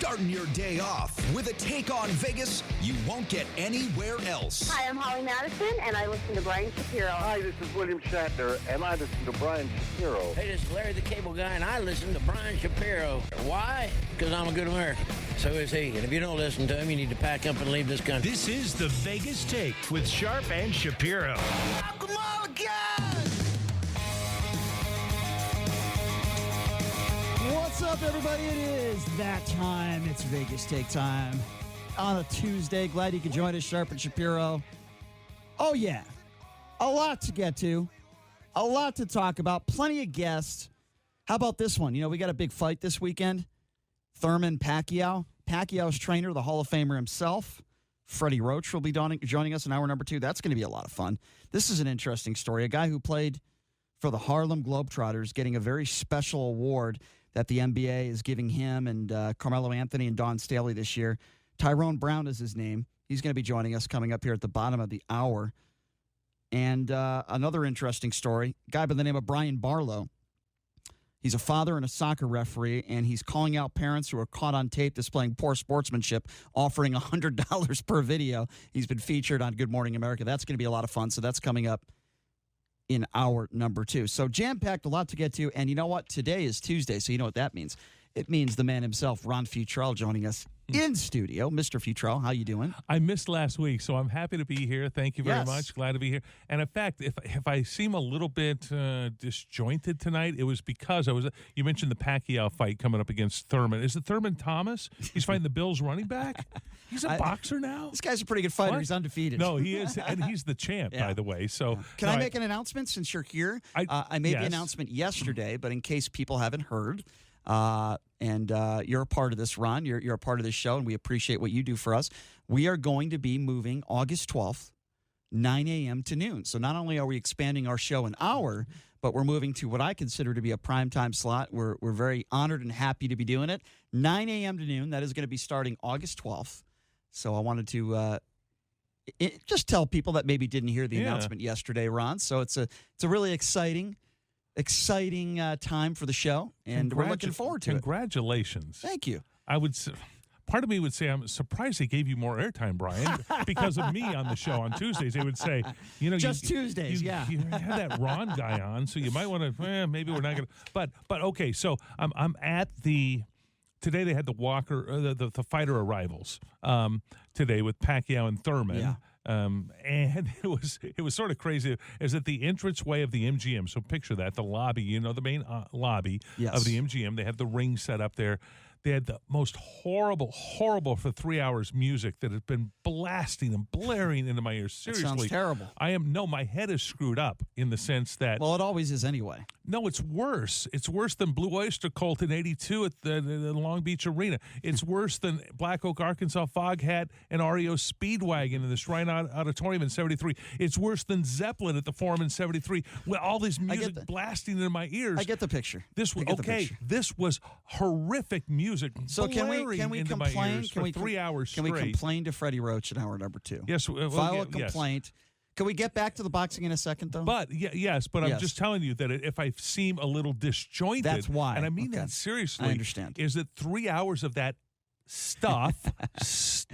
Starting your day off with a take on Vegas you won't get anywhere else. Hi, I'm Holly Madison, and I listen to Brian Shapiro. Hi, this is William Shatner, and I listen to Brian Shapiro. Hey, this is Larry the Cable Guy, and I listen to Brian Shapiro. Why? Because I'm a good American. So is he. And if you don't listen to him, you need to pack up and leave this country. This is the Vegas Take with Sharp and Shapiro. Welcome all guys! What's up, everybody? It is that time. It's Vegas Take time on a Tuesday. Glad you could join us, Sharp and Shapiro. Oh, yeah. A lot to get to. A lot to talk about. Plenty of guests. How about this one? You know, we got a big fight this weekend. Thurman Pacquiao. Pacquiao's trainer, the Hall of Famer himself. Freddie Roach will be joining us in hour number 2. That's going to be a lot of fun. This is an interesting story. A guy who played for the Harlem Globetrotters getting a very special award that the NBA is giving him and Carmelo Anthony and Don Staley this year. Tyrone Brown is his name. He's going to be joining us coming up here at the bottom of the hour. And another interesting story, a guy by the name of Brian Barlow. He's a father and a soccer referee, and he's calling out parents who are caught on tape displaying poor sportsmanship, offering $100 per video. He's been featured on Good Morning America. That's going to be a lot of fun, so that's coming up in hour number 2. So jam-packed, a lot to get to, and you know what? Today is Tuesday, so you know what that means. It means the man himself, Ron Futrell, joining us in studio. Mr. Futrell, how you doing? I missed last week, so I'm happy to be here. Thank you very much. Glad to be here. And in fact, if I seem a little bit disjointed tonight, it was because you mentioned the Pacquiao fight coming up against Thurman. Is it Thurman Thomas? He's fighting the Bills running back? He's a boxer now? This guy's a pretty good fighter. What? He's undefeated. No, he is, and he's the champ, by the way. So, Can I make an announcement since you're here? I made the announcement yesterday, but in case people haven't heard, and you're a part of this, Ron. You're a part of this show, and we appreciate what you do for us. We are going to be moving August 12th, 9 a.m. to noon. So not only are we expanding our show an hour, but we're moving to what I consider to be a primetime slot. We're very honored and happy to be doing it. 9 a.m. to noon. That is going to be starting August 12th. So I wanted to just tell people that maybe didn't hear the announcement yesterday, Ron. So it's a really exciting time for the show, and we're looking forward to it. Congratulations. Thank you. Part of me would say I'm surprised they gave you more airtime, Brian, because of me on the show on Tuesdays. They would say, Tuesdays, you had that Ron guy on, so you might want to. Maybe we're not going to. But okay. So I'm at the. Today they had the fighter arrivals today with Pacquiao and Thurman. Yeah. And it was sort of crazy. Is at the entranceway of the MGM. So picture that, the lobby, the main lobby of the MGM. They have the ring set up there. They had the most horrible for 3 hours music that had been blasting and blaring into my ears. Seriously. That sounds terrible. My head is screwed up in the sense that. Well, it always is anyway. No, it's worse. It's worse than Blue Oyster Cult in '82 at the Long Beach Arena. It's worse than Black Oak, Arkansas Foghat and REO Speedwagon in the Shrine Auditorium in '73. It's worse than Zeppelin at the Forum in '73. With all this music blasting into my ears. I get the picture. This was horrific music. So can we complain? For 3 hours straight? Can we complain to Freddie Roach in hour number 2? Yes, file a complaint. Yes. Can we get back to the boxing in a second, though? But I'm just telling you that if I seem a little disjointed, that's why, and I mean that seriously. I understand. Is that 3 hours of that stuff?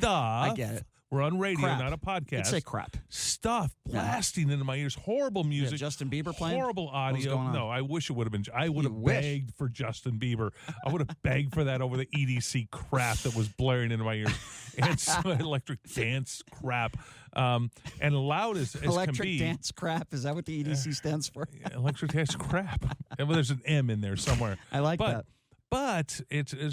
I get it. We're on radio, crap. not a podcast. Let's say crap. Stuff blasting into my ears. Horrible music. Yeah, Justin Bieber playing? Horrible audio. No, I wish it would have been. I would have begged for Justin Bieber. I would have begged for that over the EDC crap that was blaring into my ears. And some electric dance crap. And loud as can be. Electric dance crap. Is that what the EDC stands for? Electric dance crap. Well, there's an M in there somewhere. I like that. But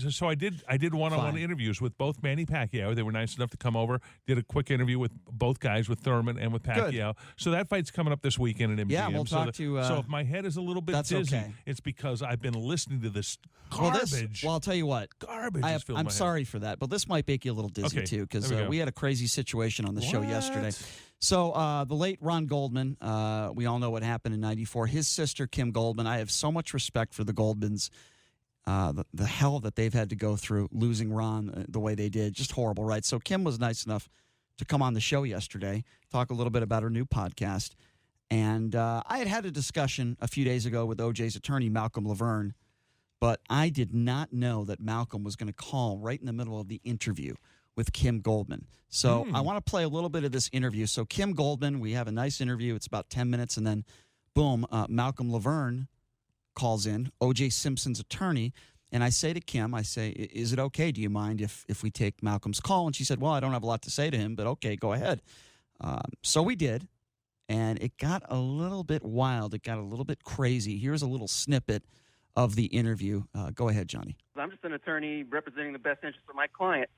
so I did one-on-one interviews with both Manny Pacquiao. They were nice enough to come over. Did a quick interview with both guys, with Thurman and with Pacquiao. Good. So that fight's coming up this weekend at MGM. Yeah, we'll talk to. So if my head is a little bit dizzy, it's because I've been listening to this garbage. Well, I'll tell you what. Garbage. I'm sorry for that, but this might make you a little dizzy too, because we had a crazy situation on the show yesterday. So the late Ron Goldman, we all know what happened in '94. His sister Kim Goldman. I have so much respect for the Goldmans. The hell that they've had to go through losing Ron the way they did. Just horrible, right? So Kim was nice enough to come on the show yesterday, talk a little bit about her new podcast. And I had a discussion a few days ago with OJ's attorney, Malcolm Laverne, but I did not know that Malcolm was going to call right in the middle of the interview with Kim Goldman. So I want to play a little bit of this interview. So Kim Goldman, we have a nice interview. It's about 10 minutes, and then boom, Malcolm Laverne calls in, O.J. Simpson's attorney, and I say to Kim, is it okay? Do you mind if we take Malcolm's call? And she said, well, I don't have a lot to say to him, but okay, go ahead. So we did, and it got a little bit wild. It got a little bit crazy. Here's a little snippet of the interview. Go ahead, Johnny. I'm just an attorney representing the best interests of my client.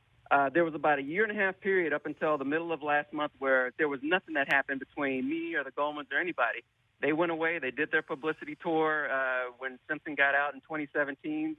There was about a 1.5-year period up until the middle of last month where there was nothing that happened between me or the Goldmans or anybody. They went away. They did their publicity tour when Simpson got out in 2017,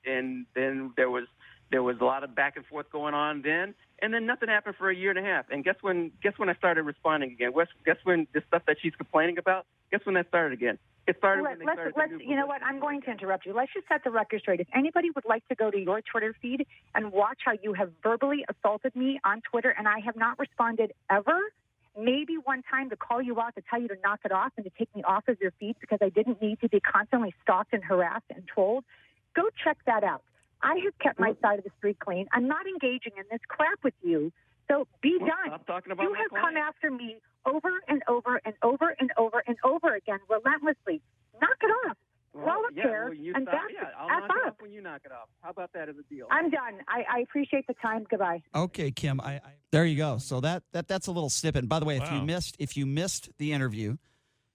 and then there was a lot of back and forth going on then, and then nothing happened for a 1.5 years. And guess when I started responding again? Guess when the stuff that she's complaining about? Guess when that started again? It started when they started. You know what? I'm going to interrupt you. Let's just set the record straight. If anybody would like to go to your Twitter feed and watch how you have verbally assaulted me on Twitter, and I have not responded ever. Maybe one time to call you out to tell you to knock it off and to take me off of your feed because I didn't need to be constantly stalked and harassed and trolled. Go check that out. I have kept my side of the street clean. I'm not engaging in this crap with you. So be done. Stop talking about you have come after me over and over and over and over and over again relentlessly. Knock it off. Roll up there and back I'll knock it off when you knock it off. How about that as a deal? I'm done. I appreciate the time. Goodbye. Okay, Kim. There you go. So that's a little snippet. And by the way, Wow. if you missed the interview,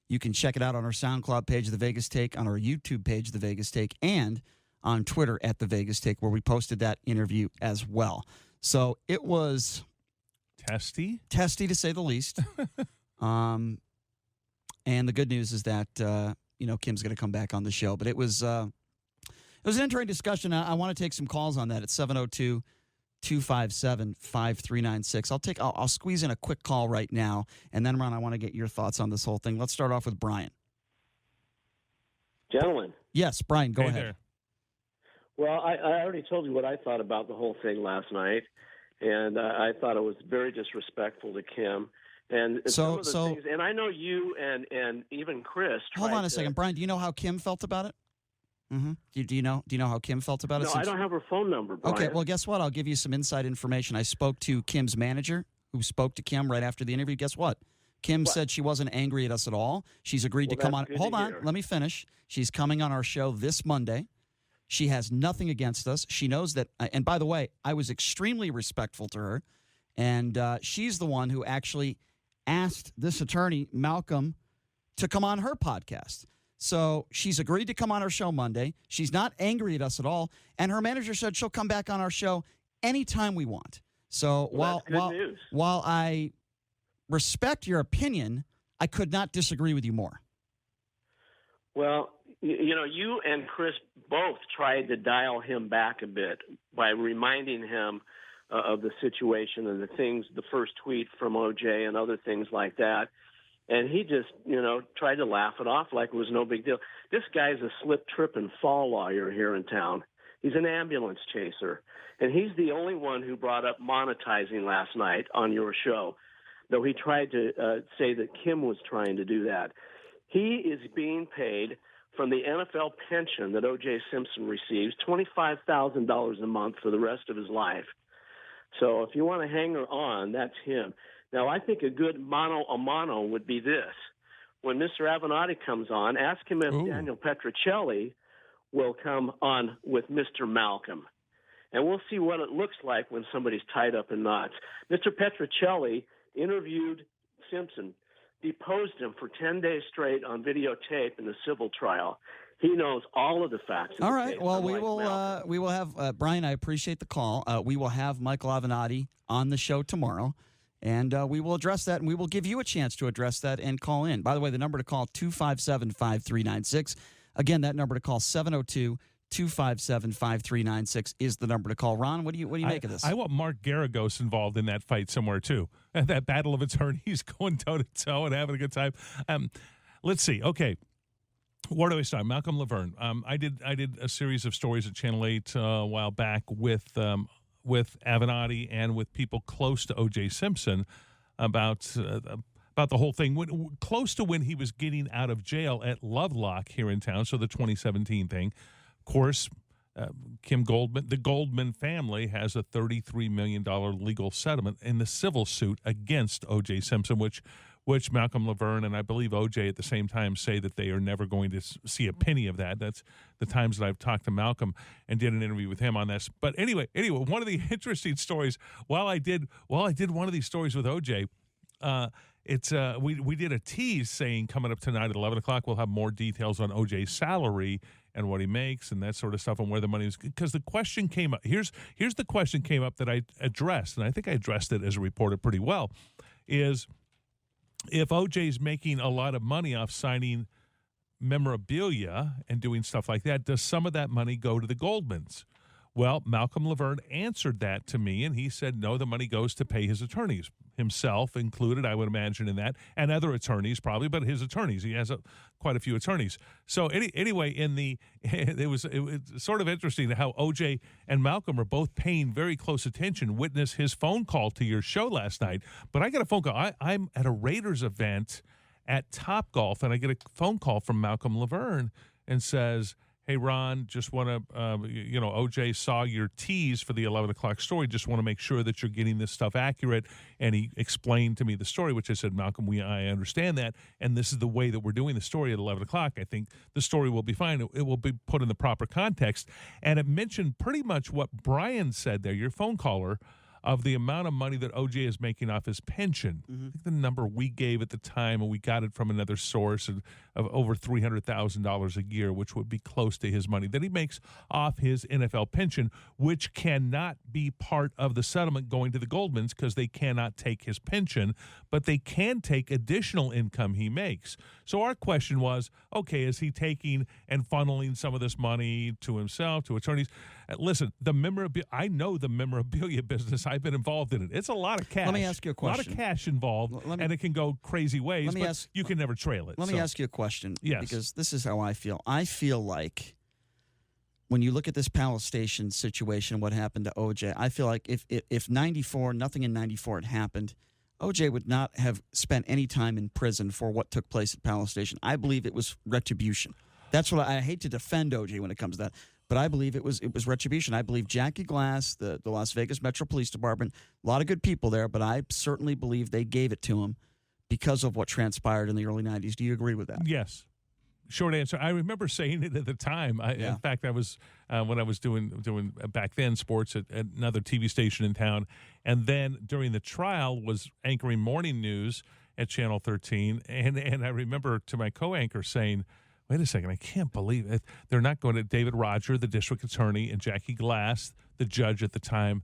you can check it out on our SoundCloud page, The Vegas Take, on our YouTube page, The Vegas Take, and on Twitter at The Vegas Take, where we posted that interview as well. So it was testy to say the least. And the good news is that Kim's going to come back on the show. But it was an interesting discussion. I want to take some calls on that at 702-257-5396. I'll squeeze in a quick call right now, and then Ron, I want to get your thoughts on this whole thing. Let's start off with Brian. Gentlemen. Yes, Brian, go ahead. There. Well, I already told you what I thought about the whole thing last night, and I thought it was very disrespectful to Kim. And some of the things, and I know you and even Chris. Hold on a second, Brian. Do you know how Kim felt about it? Mm-hmm. Do you know how Kim felt about it? No, I don't have her phone number, Brian. Okay, well, guess what? I'll give you some inside information. I spoke to Kim's manager, who spoke to Kim right after the interview. Guess what? Kim said she wasn't angry at us at all. She's agreed to come on. Hold on, let me finish. She's coming on our show this Monday. She has nothing against us. She knows that. And by the way, I was extremely respectful to her, and she's the one who actually asked this attorney, Malcolm, to come on her podcast. So she's agreed to come on our show Monday. She's not angry at us at all. And her manager said she'll come back on our show anytime we want. So while I respect your opinion, I could not disagree with you more. Well, you and Chris both tried to dial him back a bit by reminding him of the situation and the first tweet from OJ and other things like that. And he just, tried to laugh it off like it was no big deal. This guy's a slip, trip, and fall lawyer here in town. He's an ambulance chaser. And he's the only one who brought up monetizing last night on your show, though he tried to say that Kim was trying to do that. He is being paid from the NFL pension that O.J. Simpson receives, $25,000 a month for the rest of his life. So if you want to hang her on, that's him. Now, I think a good mano a mano would be this. When Mr. Avenatti comes on, ask him if Daniel Petrocelli will come on with Mr. Malcolm. And we'll see what it looks like when somebody's tied up in knots. Mr. Petrocelli interviewed Simpson, deposed him for 10 days straight on videotape in the civil trial. He knows all of the facts. All right. Well, we will have Brian. I appreciate the call. We will have Michael Avenatti on the show tomorrow, and we will address that, and we will give you a chance to address that and call in. By the way, the number to call 257-5396. Again, that number to call 702-257-5396 is the number to call. Ron, what do you make of this? I want Mark Garagos involved in that fight somewhere too. That battle of attorneys going toe to toe and having a good time. Let's see. Okay. Where do I start? Malcolm Laverne. I did a series of stories at Channel 8 a while back with Avenatti and with people close to O.J. Simpson about the whole thing. Close to when he was getting out of jail at Lovelock here in town, so the 2017 thing. course, Kim Goldman, the Goldman family has a $33 million legal settlement in the civil suit against O.J. Simpson, which Malcolm Laverne and I believe O.J. at the same time say that they are never going to see a penny of that. That's the times that I've talked to Malcolm and did an interview with him on this. But anyway, one of the interesting stories, while I did one of these stories with O.J., we did a tease saying coming up tonight at 11 o'clock we'll have more details on O.J.'s salary and what he makes and that sort of stuff and where the money is. Because the question came up. Here's the question came up that I addressed, and I think I addressed it as a reporter pretty well, is if O.J.'s making a lot of money off signing memorabilia and doing stuff like that, does some of that money go to the Goldmans? Well, Malcolm Laverne answered that to me, and he said, no, the money goes to pay his attorneys, himself included, I would imagine, in that, and other attorneys probably, but his attorneys. He has quite a few attorneys. So anyway, it was sort of interesting how O.J. and Malcolm are both paying very close attention. Witness his phone call to your show last night. But I got a phone call. I'm at a Raiders event at Topgolf, and I get a phone call from Malcolm Laverne and says, hey, Ron, just want to, O.J. saw your tease for the 11 o'clock story. Just want to make sure that you're getting this stuff accurate. And he explained to me the story, which I said, Malcolm, I understand that. And this is the way that we're doing the story at 11 o'clock. I think the story will be fine. It will be put in the proper context. And it mentioned pretty much what Brian said there, your phone caller, of the amount of money that O.J. is making off his pension. I think the number we gave at the time, and we got it from another source, of over $300,000 a year, which would be close to his money that he makes off his NFL pension, which cannot be part of the settlement going to the Goldmans because they cannot take his pension, but they can take additional income he makes. So our question was, okay, is he taking and funneling some of this money to himself, to attorneys? Listen, I know the memorabilia business. I've been involved in it. It's a lot of cash. Let me ask you a question. A lot of cash involved, and it can go crazy ways, but you can never trail it. Let me ask you a question. Yes. Because this is how I feel. I feel like when you look at this Palace Station situation, what happened to O.J., I feel like if 94, nothing in 94 had happened, O.J. would not have spent any time in prison for what took place at Palace Station. I believe it was retribution. That's what I hate to defend O.J. when it comes to that. But I believe it was retribution. I believe Jackie Glass, the Las Vegas Metro Police Department, a lot of good people there, but I certainly believe they gave it to him because of what transpired in the early 90s. Do you agree with that? Yes. Short answer. I remember saying it at the time. In fact, I was when I was doing back then sports at another TV station in town, and then during the trial was anchoring morning news at Channel 13, and I remember to my co-anchor saying, wait a second, I can't believe it. They're not going to David Roger, the district attorney, and Jackie Glass, the judge at the time.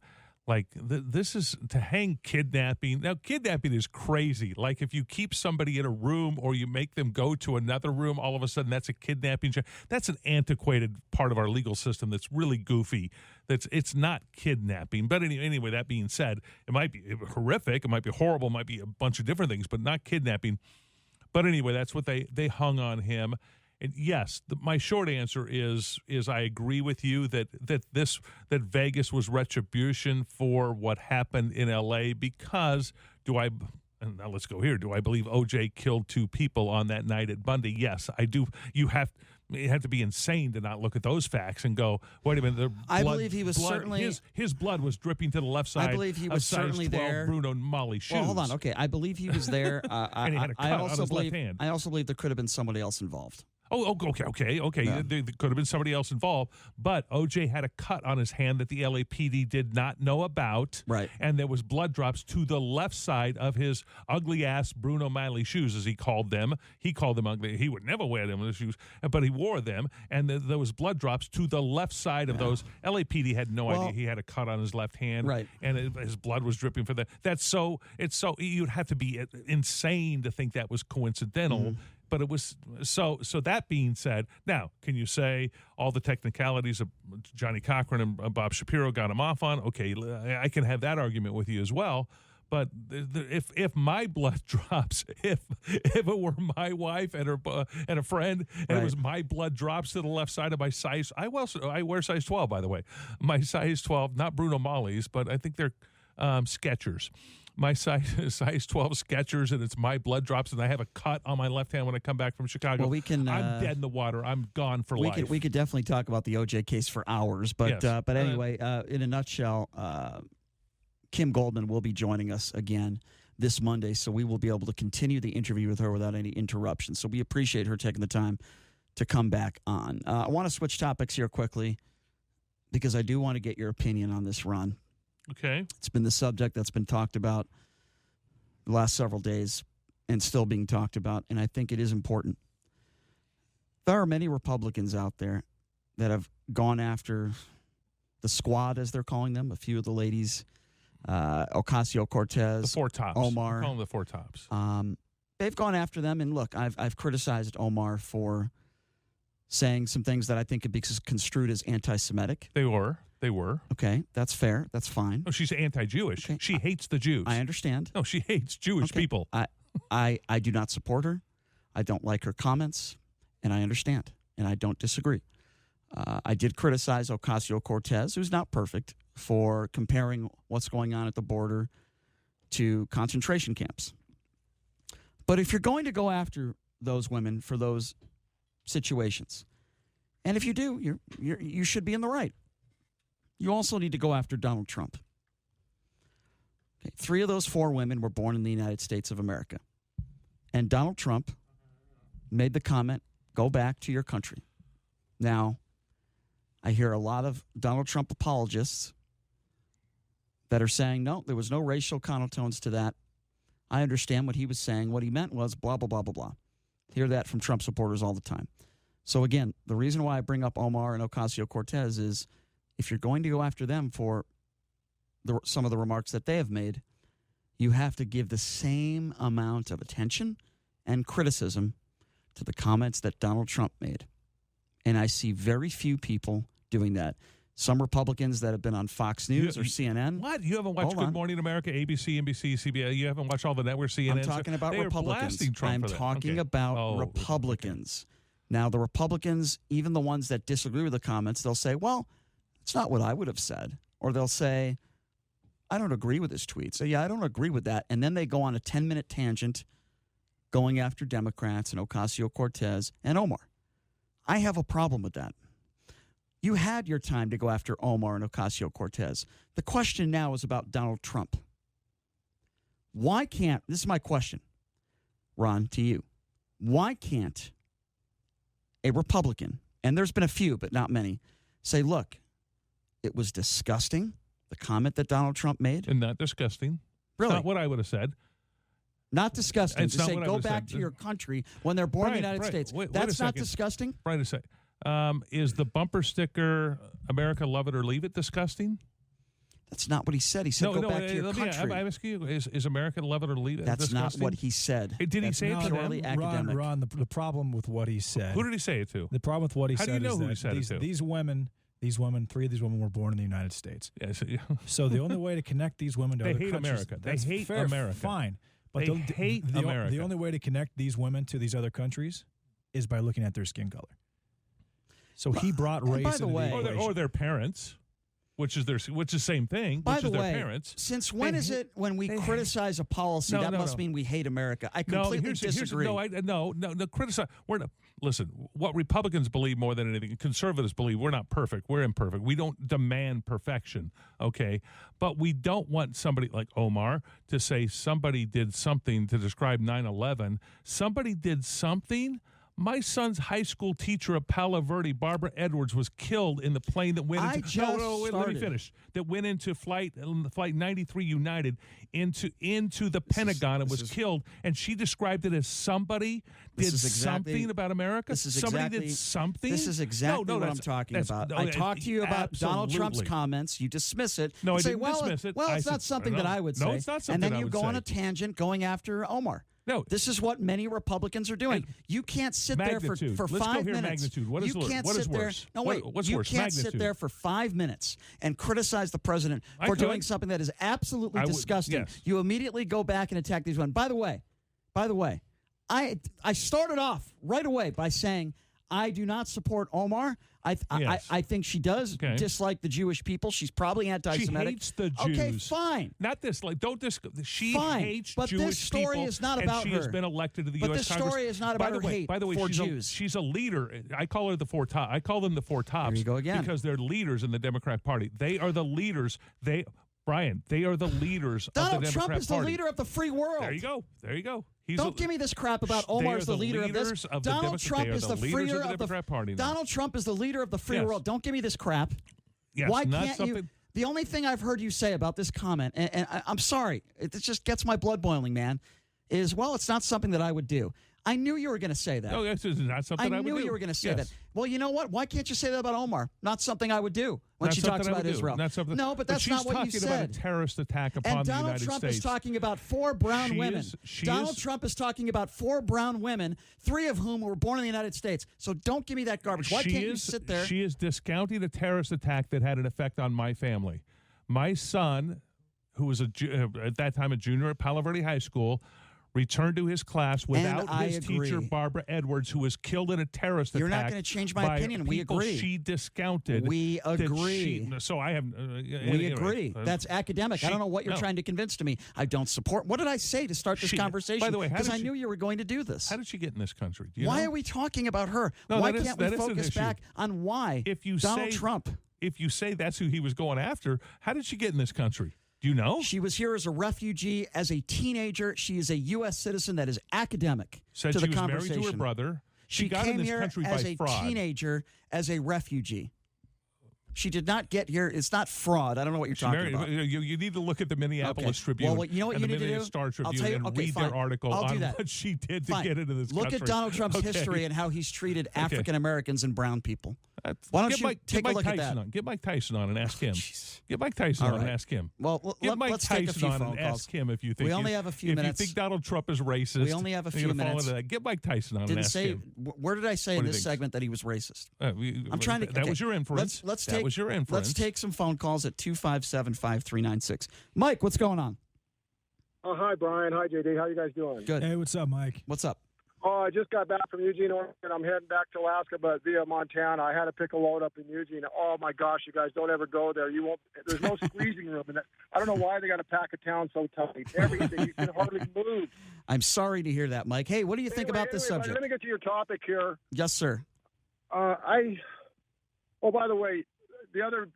Like, this is to hang kidnapping. Now, kidnapping is crazy. Like, if you keep somebody in a room or you make them go to another room, all of a sudden that's a kidnapping. That's an antiquated part of our legal system that's really goofy. It's not kidnapping. But anyway, that being said, it might be horrific. It might be horrible. It might be a bunch of different things, but not kidnapping. But anyway, that's what they hung on him. And yes, my short answer is I agree with you that Vegas was retribution for what happened in L.A. because and now let's go here. Do I believe O.J. killed two people on that night at Bundy? Yes, I do. You have to be insane to not look at those facts and go, wait a minute. I believe he was certainly his blood was dripping to the left side. I believe he was certainly there. Bruno Mali shoes. Well, hold on. Okay, I believe he was there. And he had a cut on his left hand. I also believe there could have been somebody else involved. Oh, okay. Yeah. There could have been somebody else involved, but O.J. had a cut on his hand that the LAPD did not know about. Right. And there was blood drops to the left side of his ugly-ass Bruno Mali shoes, as he called them. He called them ugly. He would never wear them, the shoes, but he wore them, and there was blood drops to the left side of those. LAPD had no idea he had a cut on his left hand. Right. And his blood was dripping for that. You'd have to be insane to think that was coincidental. Mm-hmm. But it was so that being said, now, can you say all the technicalities of Johnny Cochran and Bob Shapiro got him off on? Okay, I can have that argument with you as well. But if my blood drops, if it were my wife and a friend, and it was my blood drops to the left side of my size, I wear size 12, by the way. My size 12, not Bruno Mali's, but I think they're Skechers. my size 12 Skechers, and it's my blood drops, and I have a cut on my left hand when I come back from Chicago. Well, I'm dead in the water. I'm gone for life. We could definitely talk about the OJ case for hours, but Yes. but anyway, in a nutshell, Kim Goldman will be joining us again this Monday, so we will be able to continue the interview with her without any interruptions. So we appreciate her taking the time to come back on. I want to switch topics here quickly because I do want to get your opinion on this, Ron. Okay. It's been the subject that's been talked about the last several days and still being talked about, and I think it is important. There are many Republicans out there that have gone after the squad, as they're calling them, a few of the ladies, Ocasio-Cortez, The Four Tops. Omar. We call them the Four Tops. They've gone after them, and look, I've criticized Omar for saying some things that I think could be construed as anti-Semitic. They were. Okay, that's fair. That's fine. Oh, she's anti-Jewish. Okay. She hates the Jews. I understand. No, she hates Jewish people. I do not support her. I don't like her comments, and I understand, and I don't disagree. I did criticize Ocasio-Cortez, who's not perfect, for comparing what's going on at the border to concentration camps. But if you're going to go after those women for those situations, and if you do, you should be in the right. You also need to go after Donald Trump. Okay, 3 of those 4 women were born in the United States of America. And Donald Trump made the comment, go back to your country. Now, I hear a lot of Donald Trump apologists that are saying, no, there was no racial connotations to that. I understand what he was saying. What he meant was blah, blah, blah, blah, blah. Hear that from Trump supporters all the time. So again, the reason why I bring up Omar and Ocasio-Cortez is if you're going to go after them for some of the remarks that they have made, you have to give the same amount of attention and criticism to the comments that Donald Trump made. And I see very few people doing that. Some Republicans that have been on Fox News or CNN. What? You haven't watched Good Morning America, ABC, NBC, CBS? You haven't watched all the network CNN? I'm talking about Republicans. I'm talking about Republicans. Now, the Republicans, even the ones that disagree with the comments, they'll say, well, it's not what I would have said. Or they'll say, I don't agree with his tweet. So, yeah, I don't agree with that. And then they go on a 10-minute tangent going after Democrats and Ocasio-Cortez and Omar. I have a problem with that. You had your time to go after Omar and Ocasio-Cortez. The question now is about Donald Trump. Why can't, this is my question, Ron, to you. Why can't a Republican, and there's been a few, but not many, say, look, it was disgusting, the comment that Donald Trump made? And not disgusting. Really? It's not what I would have said. Not disgusting. It's to not say, what I go would've back said. to your country when they're born in the United States. Wait That's a not second. disgusting? Right a second. Is the bumper sticker America Love It or Leave It disgusting? That's not what he said. He said go back to your country. I'm asking you, is America Love It or Leave It That's disgusting? not what he said. Did he say it to purely them? academic. Ron, the problem with what he said. Who did he say it to? The problem with what he How said do you know is who that he said it to? these women, 3 of these women were born in the United States. Yes. So the only way to connect these women to They other hate countries, America. They that's hate fair, America. Fine. But They hate America. The only way to connect these women to these other countries is by looking at their skin color. So he brought race by the into way- the equation. or their parents, which is the same thing. By which the is their way, parents. since when is it when we criticize a policy, that must mean we hate America? I completely disagree. No, criticize. We're not. Listen, what Republicans believe more than anything, conservatives believe we're not perfect. We're imperfect. We don't demand perfection, okay? But we don't want somebody like Omar to say somebody did something to describe 9/11. Somebody did something. My son's high school teacher of Palo Verde, Barbara Edwards, was killed in the plane that went into. Let me finish. That went into flight 93 United into the Pentagon and was killed. And she described it as somebody did something about America. Somebody did something. This is exactly what I'm talking about. I talked to you about Donald Trump's comments. You dismiss it. No, I say, didn't dismiss it. Well, it's not something that I would say. No, it's not something and then I you would go say. on a tangent going after Omar. No, this is what many Republicans are doing. You can't sit there for Let's 5 go here, minutes. magnitude. What is worse? No, wait. What's you worse? can't Magnitude. sit there for 5 minutes and criticize the president for doing something that is absolutely disgusting. Yes. You immediately go back and attack these women. By the way, I started off right away by saying I do not support Omar. I think she does dislike the Jewish people. She's probably anti-Semitic. She hates the Jews. Okay, fine. Not this. She fine. hates but Jewish this story people, is not about and she her. has been elected to the but U.S. this Congress. story is not about her hate by the way, for she's Jews. She's a leader. I call her the four top. I call them the four tops. There you go again. Because they're leaders in the Democratic Party. They are the leaders. Brian, they are the leaders of the Democrat Party. Donald Trump is the leader of the free world. There you go. Don't give me this crap about Omar's the leader of this. Donald Trump is the leader of the Democrat Party. Donald Trump is the leader of the free world. Don't give me this crap. Yes, why can't you? The only thing I've heard you say about this comment, and I'm sorry, it just gets my blood boiling, man, is, well, it's not something that I would do. I knew you were going to say that. No, this is not something I would do. I knew you were going to say that. Well, you know what? Why can't you say that about Omar? Not something I would do when she talks about Israel. No, but that's not what you said. She's talking about a terrorist attack upon the United States. And Donald Trump is talking about 4 brown women. Donald Trump is talking about 4 brown women, 3 of whom were born in the United States. So don't give me that garbage. Why can't you sit there? She is discounting a terrorist attack that had an effect on my family. My son, who was at that time a junior at Palo Verde High School, returned to his class without his teacher, Barbara Edwards, who was killed in a terrorist attack. You're not going to change my opinion. We agree. She discounted. We agree. So I have. We agree. That's academic. I don't know what you're trying to convince to me. I don't support. What did I say to start this conversation? By the way, because I knew you were going to do this. How did she get in this country? Why are we talking about her? No, why can't we focus back on why Donald Trump? If you say that's who he was going after, how did she get in this country? Do you know? She was here as a refugee, as a teenager. She is a U.S. citizen that is academic to the conversation. Married to her brother. She got came in this here country as by a fraud. Teenager, as a refugee. She did not get here. It's not fraud. I don't know what you're talking about. You need to look at the Minneapolis Tribune well, you know what and you the need to do? Minneapolis Star Tribune and read fine. their article I'll on do that. what she did to Fine. get into this Look country. at Donald Trump's history and how he's treated African Americans and brown people. Why don't you take a look at that? Get Mike Tyson on and ask him. Get Mike Tyson on and ask him. Well, get Mike let's Tyson take a few on phone and calls. ask him if you think we only have a few minutes. If you think Donald Trump is racist, we only have a few minutes. Get Mike Tyson on and ask him. Where did I say in this segment that he was racist? I'm trying to. That was your inference. That was your inference. Let's take some phone calls at 257-5396. Mike, what's going on? Oh, hi, Brian. Hi, JD. How you guys doing? Good. Hey, what's up, Mike? What's up? Oh, I just got back from Eugene, Oregon. I'm heading back to Alaska, but via Montana. I had to pick a load up in Eugene. Oh, my gosh, you guys don't ever go there. You won't. There's no squeezing room. And I don't know why they got to pack a town so tight. Everything. You can hardly move. I'm sorry to hear that, Mike. Hey, what do you think about this subject? Let me get to your topic here. Yes, sir. Oh, by the way, the other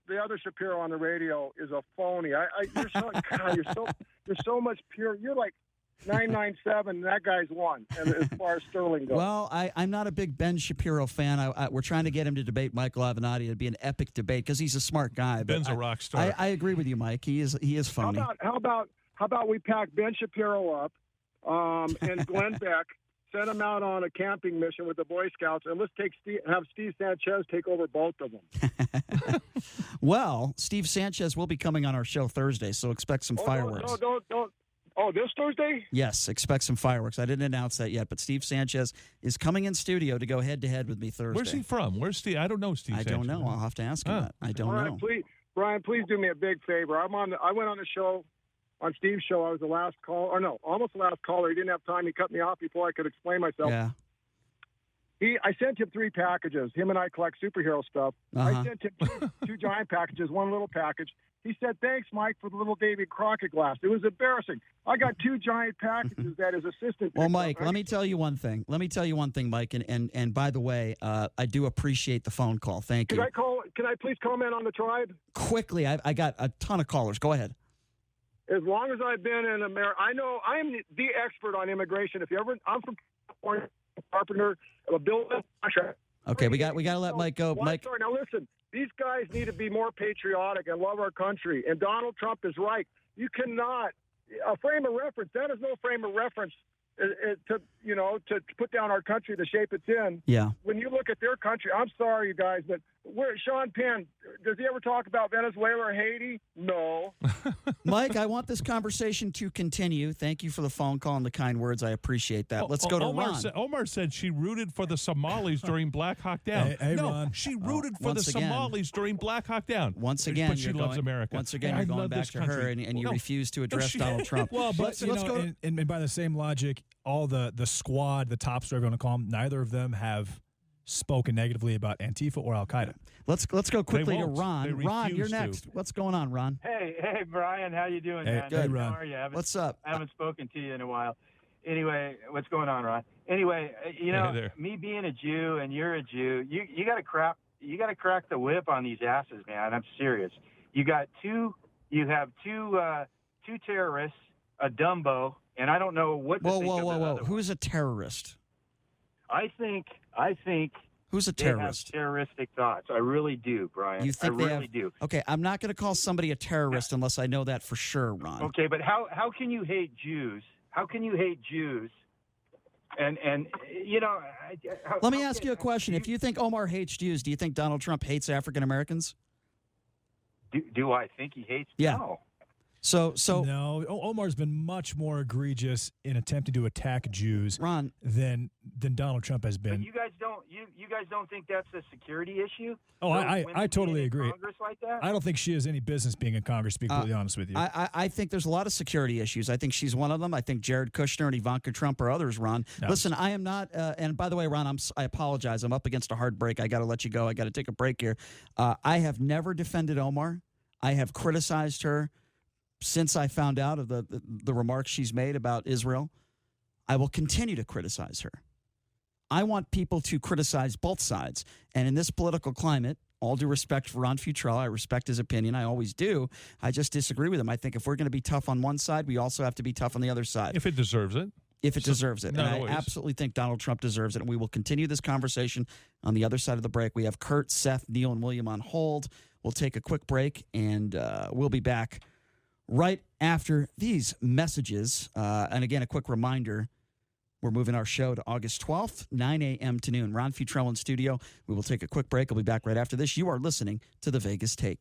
Shapiro on the radio is a phony. You're so God, you're so much pure. You're like 997. That guy's 1. And as far as Sterling goes. Well, I'm not a big Ben Shapiro fan. We're trying to get him to debate Michael Avenatti. It'd be an epic debate because he's a smart guy. Ben's a rock star. I agree with you, Mike. He is phony. How about we pack Ben Shapiro up and Glenn Beck? Send them out on a camping mission with the Boy Scouts, and let's have Steve Sanchez take over both of them. Well, Steve Sanchez will be coming on our show Thursday, so expect some fireworks. Don't. Oh, this Thursday? Yes, expect some fireworks. I didn't announce that yet, but Steve Sanchez is coming in studio to go head-to-head with me Thursday. Where's he from? Where's Steve? I don't know Steve Sanchez. I don't know. I'll have to ask him that. I don't know. Brian, please do me a big favor. I went on the show. On Steve's show, I was the last call, or no, almost the last caller. He didn't have time. He cut me off before I could explain myself. Yeah. I sent him 3 packages. Him and I collect superhero stuff. I sent him two giant packages, 1 little package. He said, "Thanks, Mike, for the little David Crockett glass." It was embarrassing. I got 2 giant packages that his assistant. Well, Mike, let me tell you one thing. Mike. And by the way, I do appreciate the phone call. Thank you. Can I please comment on the tribe? Quickly, I got a ton of callers. Go ahead. As long as I've been in America, I know I am the expert on immigration. I'm from California, carpenter, a building contractor. Okay, we got to let Mike go. Mike, sorry. Now listen, these guys need to be more patriotic and love our country. And Donald Trump is right. You cannot a frame of reference. That is no frame of reference to put down our country the shape it's in. Yeah. When you look at their country, I'm sorry, you guys, but Sean Penn, does he ever talk about Venezuela or Haiti? No. Mike, I want this conversation to continue. Thank you for the phone call and the kind words. I appreciate that. Let's go to Ron. Omar said she rooted for the Somalis during Black Hawk Down. Hey, Ron. She rooted for the Somalis during Black Hawk Down. Once again, but she loves America. Once again, you're going back to her, and you refuse to address Donald Trump. Well, but let's go. And by the same logic, all the squad, the top story, if you want to call them, neither of them have spoken negatively about Antifa or Al Qaeda. Let's go quickly to won't. Ron. They Ron, you're refuse to. next. What's going on, Ron? Hey, Brian, how you doing, man? Good. Ron. How are you? What's up? I haven't spoken to you in a while. Anyway, what's going on, Ron? Anyway, Hey there. me being a Jew and you're a Jew, you got to crack the whip on these asses, man. I'm serious. You have two terrorists, a Dumbo, and I don't know what to think of the other one. Who's a terrorist? I think Who's a they have terrorist? terroristic thoughts. I really do, Brian. You think I they really have? do. Okay, I'm not going to call somebody a terrorist unless I know that for sure, Ron. Okay, but how can you hate Jews? How can you hate Jews? And Let me ask you a question. If you think Omar hates Jews, do you think Donald Trump hates African Americans? Do I think he hates? Yeah. No. So no, Omar's been much more egregious in attempting to attack Jews, Ron, than Donald Trump has been. But you guys don't think that's a security issue? Oh, I totally agree. Congress like that? I don't think she has any business being in Congress, to be completely honest with you. I think there's a lot of security issues. I think she's one of them. I think Jared Kushner and Ivanka Trump are others, Ron. No. Listen, I am not, and by the way, Ron, I apologize. I'm up against a hard break. I got to let you go. I got to take a break here. I have never defended Omar. I have criticized her since I found out of the remarks she's made about Israel. I will continue to criticize her. I want people to criticize both sides. And in this political climate, all due respect for Ron Futrell, I respect his opinion. I always do. I just disagree with him. I think if we're going to be tough on one side, we also have to be tough on the other side. If it deserves it. If it deserves it. And not I always. absolutely think Donald Trump deserves it. And we will continue this conversation on the other side of the break. We have Kurt, Seth, Neil, and William on hold. We'll take a quick break, and we'll be back right after these messages. And again, a quick reminder, we're moving our show to August 12th, 9 a.m. to noon. Ron Futrell in studio. We will take a quick break. I'll be back right after this. You are listening to The Vegas Take.